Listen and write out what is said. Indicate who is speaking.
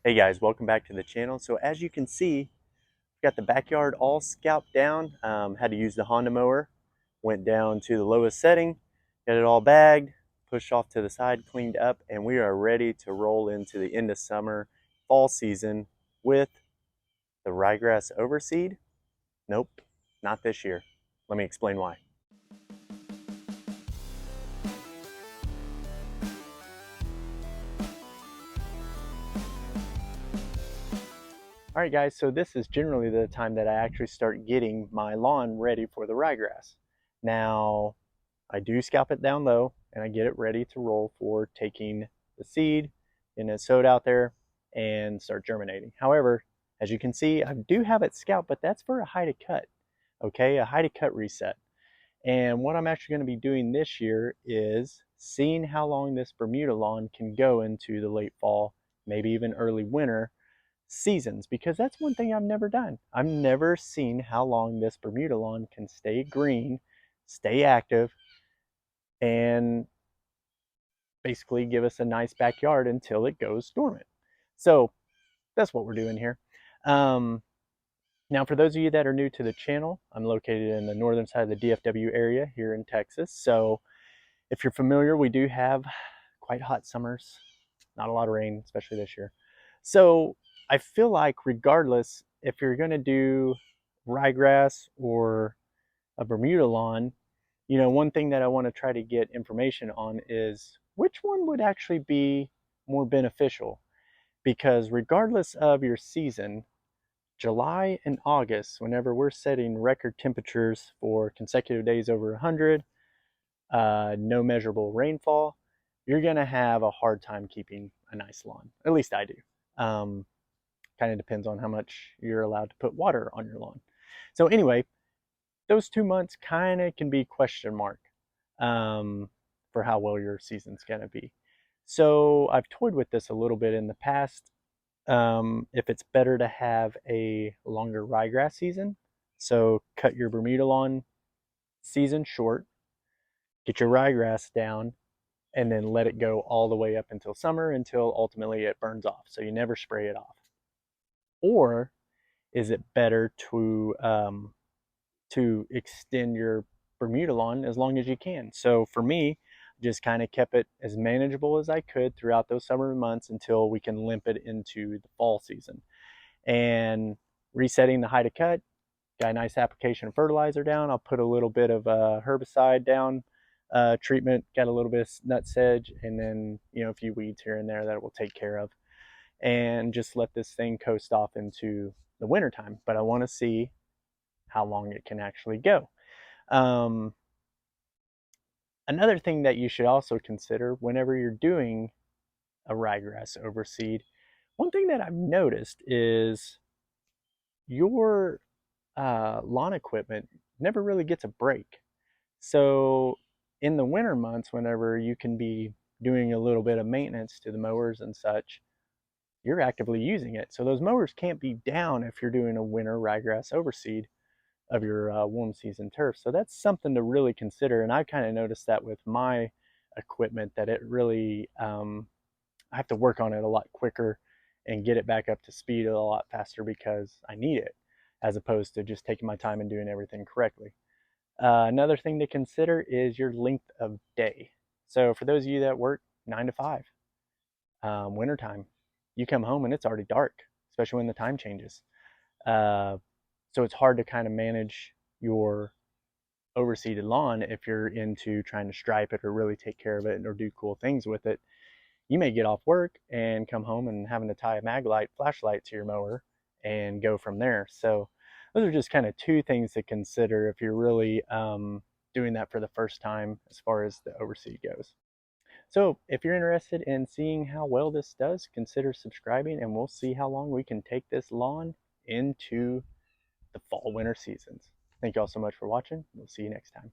Speaker 1: Hey guys, welcome back to the channel. So as you can see, we've got the backyard all scalped down. Had to use the Honda mower. Went down to the lowest setting, got it all bagged, pushed off to the side, cleaned up, and we are ready to roll into the end of summer, fall season with the ryegrass overseed. Nope, not this year. Let me explain why. All right guys, so this is generally the time that I actually start getting my lawn ready for the ryegrass. Now, I do scalp it down low and I get it ready to roll for taking the seed and it's sowed out there and start germinating. However, as you can see, I do have it scalped, but that's for a high to cut, okay? A high to cut reset. And what I'm actually going to be doing this year is seeing how long this Bermuda lawn can go into the late fall, maybe even early winter seasons, because that's one thing I've never done. I've never seen how long this Bermuda lawn can stay green, stay active, and basically give us a nice backyard until it goes dormant. So that's what we're doing here. Now, for those of you that are new to the channel, I'm located in the northern side of the DFW area here in Texas. So if you're familiar, we do have quite hot summers, not a lot of rain, especially this year. So I feel like regardless, if you're going to do ryegrass or a Bermuda lawn, you know, one thing that I want to try to get information on is which one would actually be more beneficial. Because regardless of your season, July and August, whenever we're setting record temperatures for consecutive days over 100, no measurable rainfall, you're going to have a hard time keeping a nice lawn. At least I do. Kind of depends on how much you're allowed to put water on your lawn. So anyway, those 2 months kind of can be question mark for how well your season's going to be. So I've toyed with this a little bit in the past. If it's better to have a longer ryegrass season, so cut your Bermuda lawn season short, get your ryegrass down, and then let it go all the way up until summer until ultimately it burns off. So you never spray it off. Or is it better to extend your Bermuda lawn as long as you can? So for me, just kind of kept it as manageable as I could throughout those summer months until we can limp it into the fall season. And resetting the high to cut, got a nice application of fertilizer down. I'll put a little bit of herbicide down, treatment, got a little bit of nut sedge, and then, you know, a few weeds here and there that it will take care of. And just let this thing coast off into the winter time. But I want to see how long it can actually go. Another thing that you should also consider whenever you're doing a ryegrass overseed, one thing that I've noticed is your lawn equipment never really gets a break. So in the winter months, whenever you can be doing a little bit of maintenance to the mowers and such, you're actively using it. So those mowers can't be down if you're doing a winter ryegrass overseed of your warm season turf. So that's something to really consider. And I kind of noticed that with my equipment, that it really, I have to work on it a lot quicker and get it back up to speed a lot faster because I need it, as opposed to just taking my time and doing everything correctly. Another thing to consider is your length of day. So for those of you that work 9 to 5, wintertime, you come home and it's already dark, especially when the time changes. So it's hard to kind of manage your overseeded lawn if you're into trying to stripe it or really take care of it or do cool things with it. You may get off work and come home and having to tie a Maglite flashlight to your mower and go from there. So those are just kind of two things to consider if you're really doing that for the first time as far as the overseed goes. So if you're interested in seeing how well this does, consider subscribing and we'll see how long we can take this lawn into the fall winter seasons. Thank you all so much for watching. We'll see you next time.